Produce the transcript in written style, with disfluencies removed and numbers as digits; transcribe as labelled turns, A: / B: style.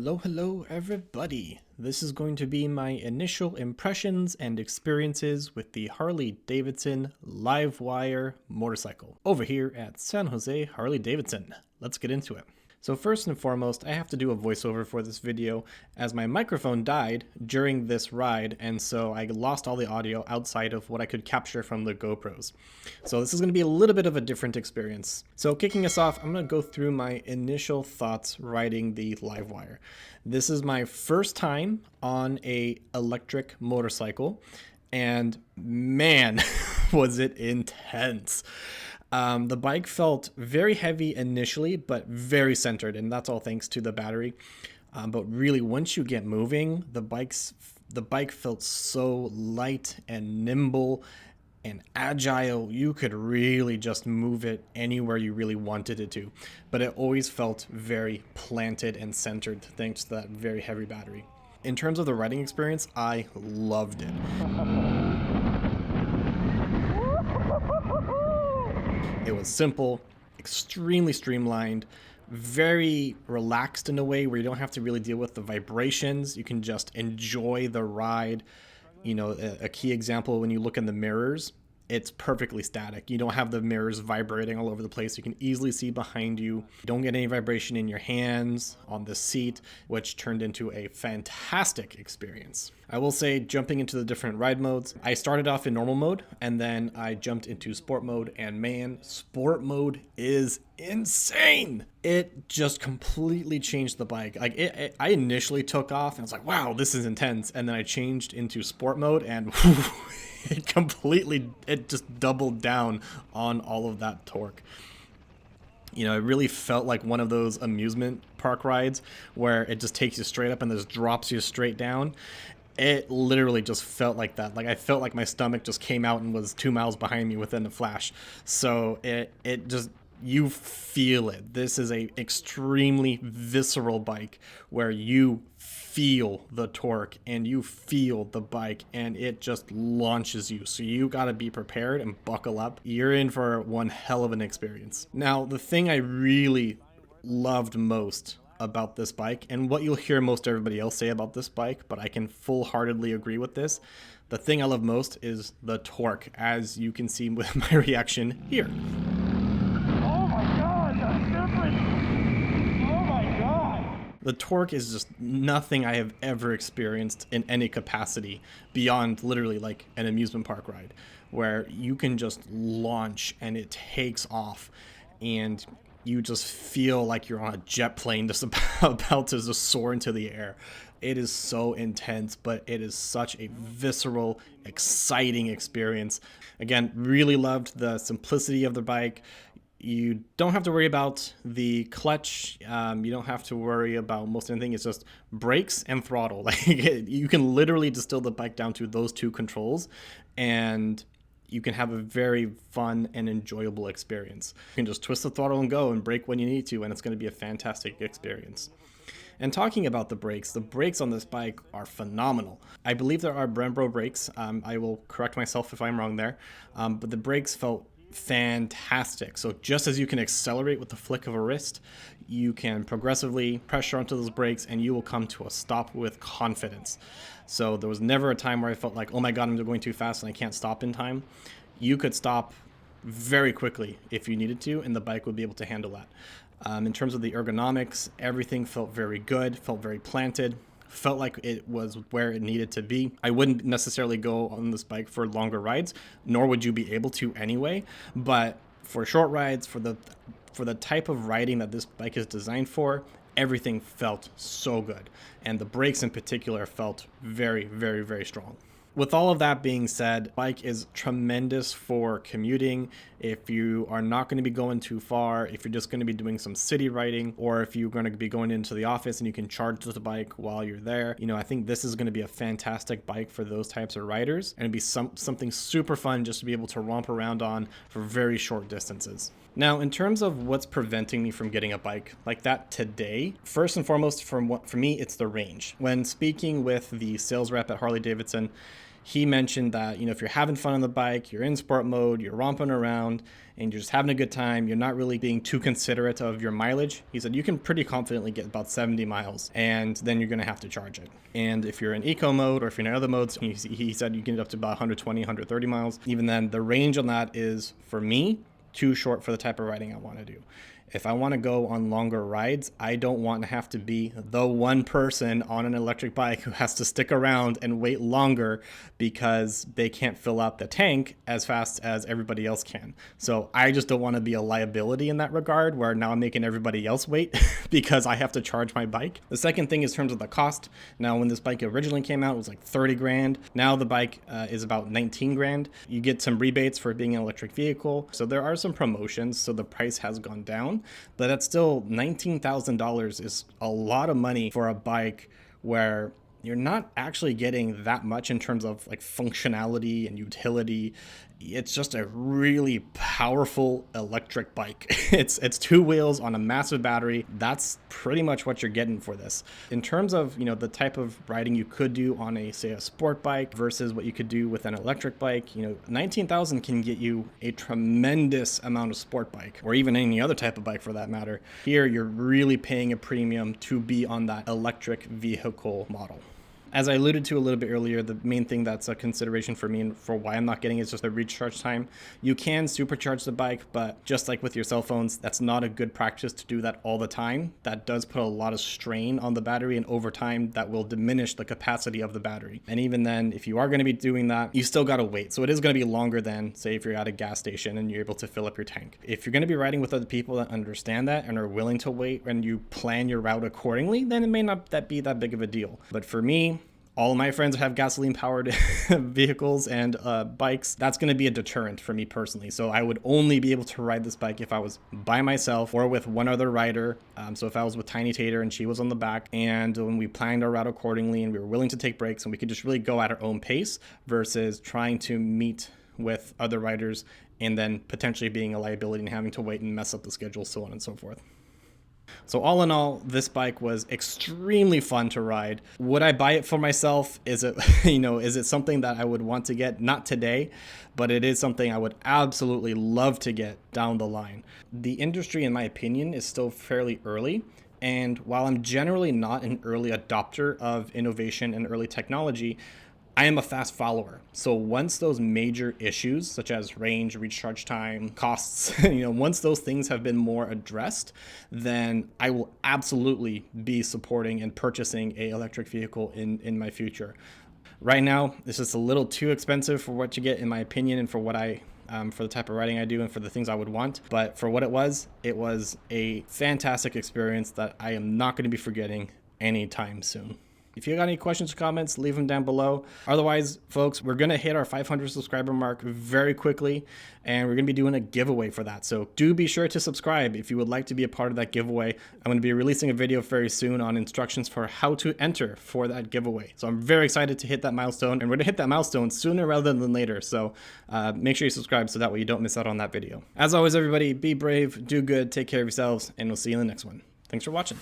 A: Hello everybody. This is going to be my initial impressions and experiences with the Harley Davidson Livewire motorcycle over here at San Jose Harley Davidson. Let's get into it. So first and foremost, I have to do a voiceover for this video as my microphone died during this ride, and so I lost all the audio outside of what I could capture from the GoPros. So this is going to be a little bit of a different experience. So kicking us off, I'm going to go through my initial thoughts riding the Livewire. This is my first time on a electric motorcycle, and man, was it intense. The bike felt very heavy initially, but very centered, and that's all thanks to the battery. But really, once you get moving, the bike felt so light and nimble and agile. You could really just move it anywhere you really wanted it to, but it always felt very planted and centered thanks to that very heavy battery. In terms of the riding experience, I loved it. It was simple, extremely streamlined, very relaxed in a way where you don't have to really deal with the vibrations. You can just enjoy the ride. You know, a key example, when you look in the mirrors, it's perfectly static. You don't have the mirrors vibrating all over the place. You can easily see behind you. You don't get any vibration in your hands, on the seat, which turned into a fantastic experience. I will say, jumping into the different ride modes, I started off in normal mode and then I jumped into sport mode, and man, sport mode is insane. It just completely changed the bike. Like I initially took off and I was like, wow, this is intense. And then I changed into sport mode and it just doubled down on all of that torque. You know, it really felt like one of those amusement park rides where it just takes you straight up and just drops you straight down. It literally just felt like that. Like I felt like my stomach just came out and was 2 miles behind me within a flash. So it just, you feel it. This is a extremely visceral bike where you feel the torque and you feel the bike and it just launches you. So you got to be prepared and buckle up. You're in for one hell of an experience. Now, the thing I really loved most about this bike, and what you'll hear most everybody else say about this bike, but I can full-heartedly agree with this, the thing I love most is the torque, as you can see with my reaction here.
B: Oh my god, that's different! Oh my god!
A: The torque is just nothing I have ever experienced in any capacity beyond literally like an amusement park ride, where you can just launch and it takes off and you just feel like you're on a jet plane just about to just soar into the air. It is so intense, but it is such a visceral, exciting experience. Again, really loved the simplicity of the bike. You don't have to worry about the clutch. You don't have to worry about most anything. It's just brakes and throttle. Like you can literally distill the bike down to those two controls, and you can have a very fun and enjoyable experience. You can just twist the throttle and go and brake when you need to, and it's going to be a fantastic experience. And talking about the brakes on this bike are phenomenal. I believe there are Brembo brakes. I will correct myself if I'm wrong there, but the brakes felt fantastic. So just as you can accelerate with the flick of a wrist, you can progressively pressure onto those brakes and you will come to a stop with confidence. So there was never a time where I felt like, oh my god, I'm going too fast and I can't stop in time. You could stop very quickly if you needed to, and the bike would be able to handle that. In terms of the ergonomics, everything felt very good, felt very planted, felt like it was where it needed to be. I wouldn't necessarily go on this bike for longer rides, nor would you be able to anyway, but for short rides, for the type of riding that this bike is designed for, everything felt so good, and the brakes in particular felt very, very, very strong. With all of that being said, bike is tremendous for commuting. If you are not going to be going too far, if you're just going to be doing some city riding, or if you're going to be going into the office and you can charge the bike while you're there, you know, I think this is going to be a fantastic bike for those types of riders, and it'd be something super fun just to be able to romp around on for very short distances. Now, in terms of what's preventing me from getting a bike like that today, first and foremost, for me, it's the range. When speaking with the sales rep at Harley Davidson, he mentioned that, if you're having fun on the bike, you're in sport mode, you're romping around, and you're just having a good time, you're not really being too considerate of your mileage. He said you can pretty confidently get about 70 miles, and then you're going to have to charge it. And if you're in eco mode or if you're in other modes, he said you can get up to about 120, 130 miles. Even then, the range on that is, for me, too short for the type of riding I want to do. If I want to go on longer rides, I don't want to have to be the one person on an electric bike who has to stick around and wait longer because they can't fill up the tank as fast as everybody else can. So I just don't want to be a liability in that regard, where now I'm making everybody else wait because I have to charge my bike. The second thing is in terms of the cost. Now, when this bike originally came out, it was like 30 grand. Now the bike is about 19 grand. You get some rebates for being an electric vehicle. So there are some promotions. So the price has gone down. But that's still $19,000 is a lot of money for a bike where you're not actually getting that much in terms of like functionality and utility. It's just a really powerful electric bike. It's two wheels on a massive battery. That's pretty much what you're getting for this. In terms of, the type of riding you could do on a sport bike versus what you could do with an electric bike, 19,000 can get you a tremendous amount of sport bike, or even any other type of bike for that matter. Here, you're really paying a premium to be on that electric vehicle model. As I alluded to a little bit earlier, the main thing that's a consideration for me and for why I'm not getting it is just the recharge time. You can supercharge the bike, but just like with your cell phones, that's not a good practice to do that all the time. That does put a lot of strain on the battery, and over time, that will diminish the capacity of the battery. And even then, if you are going to be doing that, you still got to wait. So it is going to be longer than, say, if you're at a gas station and you're able to fill up your tank. If you're going to be riding with other people that understand that and are willing to wait and you plan your route accordingly, then it may not be that big of a deal. But for me, all of my friends have gasoline-powered vehicles and bikes. That's going to be a deterrent for me personally. So I would only be able to ride this bike if I was by myself or with one other rider. So if I was with Tiny Tater and she was on the back, and when we planned our route accordingly and we were willing to take breaks and we could just really go at our own pace versus trying to meet with other riders and then potentially being a liability and having to wait and mess up the schedule, so on and so forth. So all in all, this bike was extremely fun to ride. Would I buy it for myself? Is it, is it something that I would want to get? Not today, but it is something I would absolutely love to get down the line. The industry, in my opinion, is still fairly early. And while I'm generally not an early adopter of innovation and early technology, I am a fast follower. So once those major issues such as range, recharge time, costs, once those things have been more addressed, then I will absolutely be supporting and purchasing an electric vehicle in my future. Right now, it's just a little too expensive for what you get, in my opinion, and for what for the type of riding I do and for the things I would want. But for what it was a fantastic experience that I am not going to be forgetting anytime soon. If you got any questions or comments, leave them down below. Otherwise, folks, we're going to hit our 500 subscriber mark very quickly, and we're going to be doing a giveaway for that. So do be sure to subscribe if you would like to be a part of that giveaway. I'm going to be releasing a video very soon on instructions for how to enter for that giveaway. So I'm very excited to hit that milestone, and we're going to hit that milestone sooner rather than later. So make sure you subscribe so that way you don't miss out on that video. As always, everybody, be brave, do good, take care of yourselves, and we'll see you in the next one. Thanks for watching.